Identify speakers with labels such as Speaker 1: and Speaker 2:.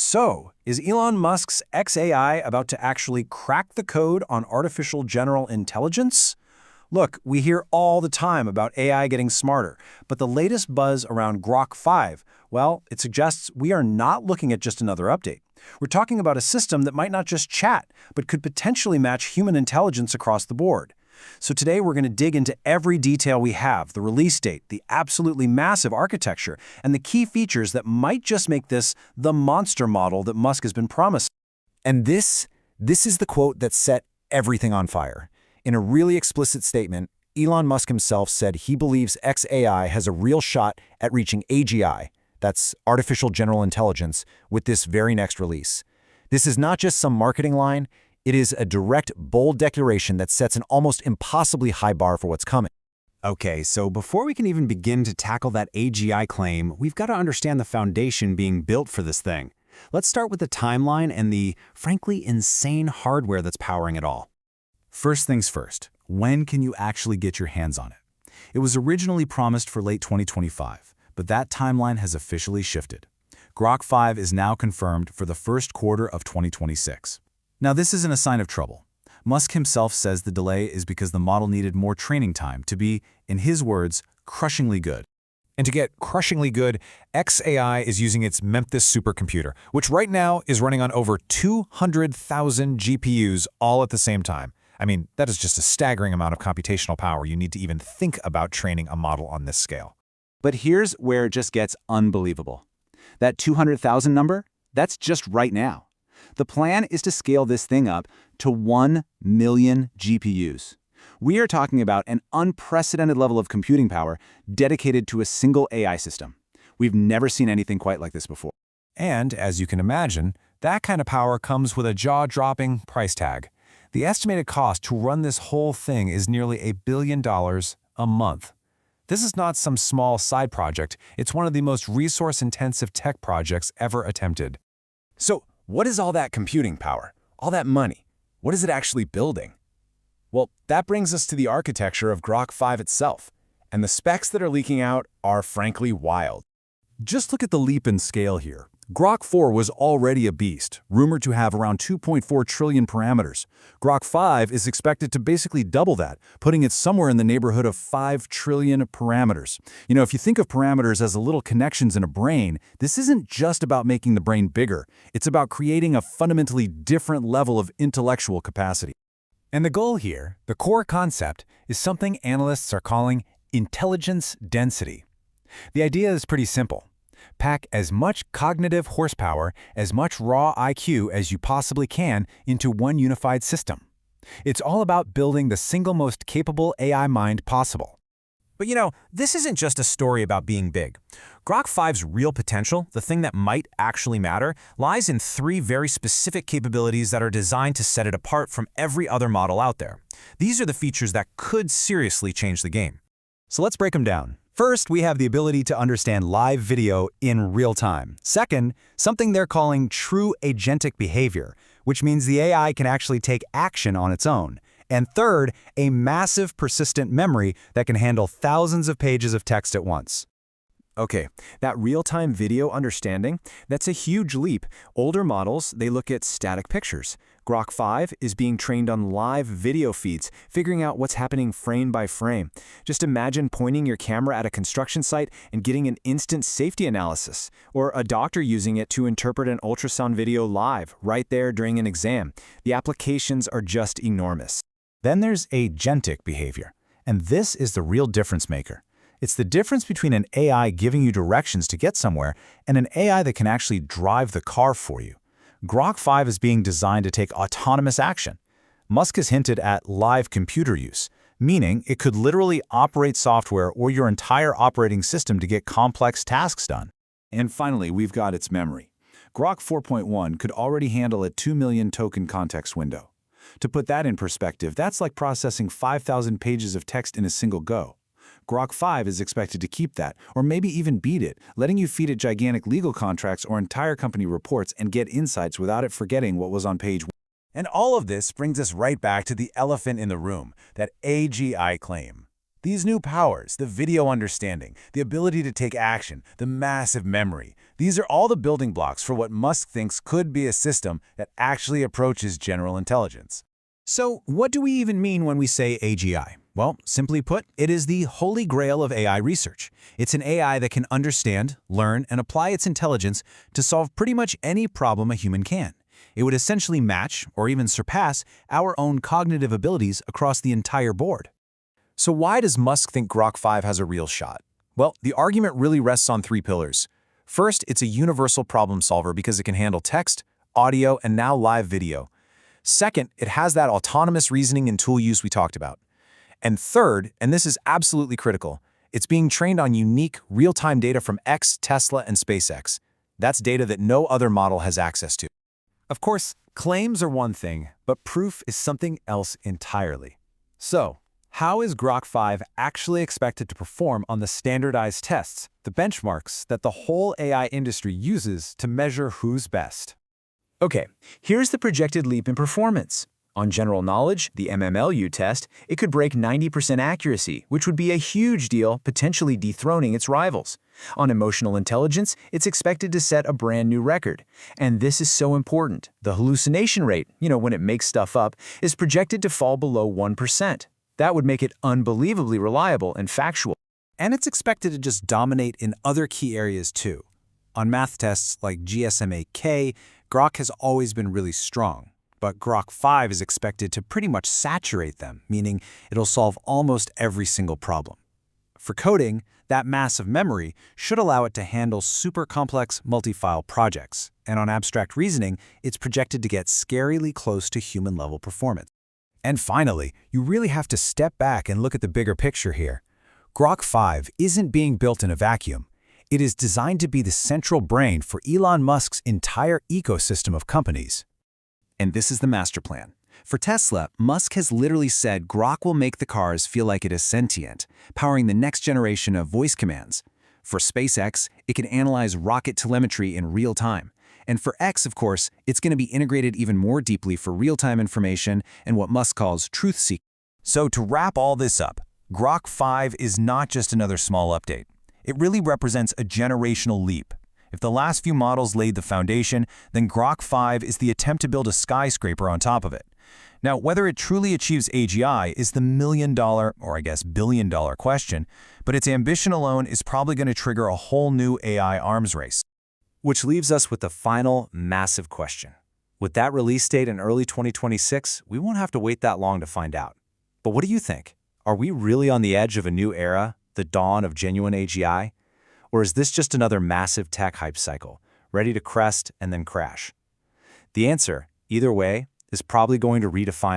Speaker 1: So, is Elon Musk's XAI about to actually crack the code on artificial general intelligence? Look, we hear all the time about AI getting smarter, but the latest buzz around Grok 5, well, it suggests we are not looking at just another update. We're talking about a system that might not just chat, but could potentially match human intelligence across the board. So today we're going to dig into every detail we have, the release date, the absolutely massive architecture, and the key features that might just make this the monster model that Musk has been promising.
Speaker 2: And this is the quote that set everything on fire. In a really explicit statement, Elon Musk himself said he believes XAI has a real shot at reaching AGI, that's artificial general intelligence, with this very next release. This is not just some marketing line. It is a direct, bold declaration that sets an almost impossibly high bar for what's coming.
Speaker 3: Okay, so before we can even begin to tackle that AGI claim, we've got to understand the foundation being built for this thing. Let's start with the timeline and the, frankly, insane hardware that's powering it all.
Speaker 4: First things first, when can you actually get your hands on it? It was originally promised for late 2025, but that timeline has officially shifted. Grok 5 is now confirmed for the first quarter of 2026. Now, this isn't a sign of trouble. Musk himself says the delay is because the model needed more training time to be, in his words, crushingly good.
Speaker 2: And to get crushingly good, XAI is using its Memphis supercomputer, which right now is running on over 200,000 GPUs all at the same time. I mean, that is just a staggering amount of computational power you need to even think about training a model on this scale.
Speaker 3: But here's where it just gets unbelievable. That 200,000 number, that's just right now. The plan is to scale this thing up to 1 million GPUs. We are talking about an unprecedented level of computing power dedicated to a single AI system. We've never seen anything quite like this before.
Speaker 2: And, as you can imagine, that kind of power comes with a jaw-dropping price tag. The estimated cost to run this whole thing is nearly $1 billion a month. This is not some small side project. It's one of the most resource-intensive tech projects ever attempted.
Speaker 1: So, what is all that computing power? All that money? What is it actually building? Well, that brings us to the architecture of Grok 5 itself, and the specs that are leaking out are frankly wild.
Speaker 4: Just look at the leap in scale here. Grok 4 was already a beast, rumored to have around 2.4 trillion parameters. Grok 5 is expected to basically double that, putting it somewhere in the neighborhood of 5 trillion parameters. You know, if you think of parameters as little connections in a brain, this isn't just about making the brain bigger. It's about creating a fundamentally different level of intellectual capacity.
Speaker 2: And the goal here, the core concept, is something analysts are calling intelligence density. The idea is pretty simple. Pack as much cognitive horsepower, as much raw IQ as you possibly can into one unified system. It's all about building the single most capable AI mind possible. But you know, this isn't just a story about being big. Grok 5's real potential, the thing that might actually matter, lies in 3 very specific capabilities that are designed to set it apart from every other model out there. These are the features that could seriously change the game.
Speaker 4: So let's break them down. First, we have the ability to understand live video in real time. Second, something they're calling true agentic behavior, which means the AI can actually take action on its own. And third, a massive persistent memory that can handle thousands of pages of text at once.
Speaker 1: Okay, that real-time video understanding, that's a huge leap. Older models, they look at static pictures. Grok 5 is being trained on live video feeds, figuring out what's happening frame by frame. Just imagine pointing your camera at a construction site and getting an instant safety analysis, or a doctor using it to interpret an ultrasound video live, right there during an exam. The applications are just enormous.
Speaker 4: Then there's agentic behavior, and this is the real difference maker. It's the difference between an AI giving you directions to get somewhere and an AI that can actually drive the car for you. Grok 5 is being designed to take autonomous action. Musk has hinted at live computer use, meaning it could literally operate software or your entire operating system to get complex tasks done. And finally, we've got its memory. Grok 4.1 could already handle a 2 million token context window. To put that in perspective, that's like processing 5,000 pages of text in a single go. Grok 5 is expected to keep that, or maybe even beat it, letting you feed it gigantic legal contracts or entire company reports and get insights without it forgetting what was on page 1.
Speaker 2: And all of this brings us right back to the elephant in the room, that AGI claim. These new powers, the video understanding, the ability to take action, the massive memory, These are all the building blocks for what Musk thinks could be a system that actually approaches general intelligence.
Speaker 1: So, what do we even mean when we say AGI? Well, simply put, it is the holy grail of AI research. It's an AI that can understand, learn, and apply its intelligence to solve pretty much any problem a human can. It would essentially match, or even surpass, our own cognitive abilities across the entire board. So why does Musk think Grok 5 has a real shot? Well, the argument really rests on three pillars. First, it's a universal problem solver because it can handle text, audio, and now live video. Second, it has that autonomous reasoning and tool use we talked about. And third, and this is absolutely critical, it's being trained on unique, real-time data from X, Tesla, and SpaceX. That's data that no other model has access to.
Speaker 2: Of course, claims are one thing, but proof is something else entirely. So, how is Grok 5 actually expected to perform on the standardized tests, the benchmarks that the whole AI industry uses to measure who's best?
Speaker 1: Okay, here's the projected leap in performance. On general knowledge, the MMLU test, it could break 90% accuracy, which would be a huge deal, potentially dethroning its rivals. On emotional intelligence, it's expected to set a brand new record. And this is so important. The hallucination rate, when it makes stuff up, is projected to fall below 1%. That would make it unbelievably reliable and factual.
Speaker 2: And it's expected to just dominate in other key areas too. On math tests like GSMA-K, Grok has always been really strong. But Grok 5 is expected to pretty much saturate them, meaning it'll solve almost every single problem. For coding, that massive memory should allow it to handle super complex multi-file projects, and on abstract reasoning, it's projected to get scarily close to human-level performance. And finally, you really have to step back and look at the bigger picture here. Grok 5 isn't being built in a vacuum. It is designed to be the central brain for Elon Musk's entire ecosystem of companies.
Speaker 3: And this is the master plan. For Tesla, Musk has literally said Grok will make the cars feel like it is sentient, powering the next generation of voice commands. For SpaceX, it can analyze rocket telemetry in real time. And for X, of course, it's going to be integrated even more deeply for real-time information and what Musk calls truth-seeking.
Speaker 2: So to wrap all this up, Grok 5 is not just another small update. It really represents a generational leap. If the last few models laid the foundation, then Grok 5 is the attempt to build a skyscraper on top of it. Now, whether it truly achieves AGI is the million-dollar, or I guess billion-dollar question, but its ambition alone is probably going to trigger a whole new AI arms race.
Speaker 1: Which leaves us with the final massive question. With that release date in early 2026, we won't have to wait that long to find out. But what do you think? Are we really on the edge of a new era, the dawn of genuine AGI? Or is this just another massive tech hype cycle, ready to crest and then crash? The answer, either way, is probably going to redefine our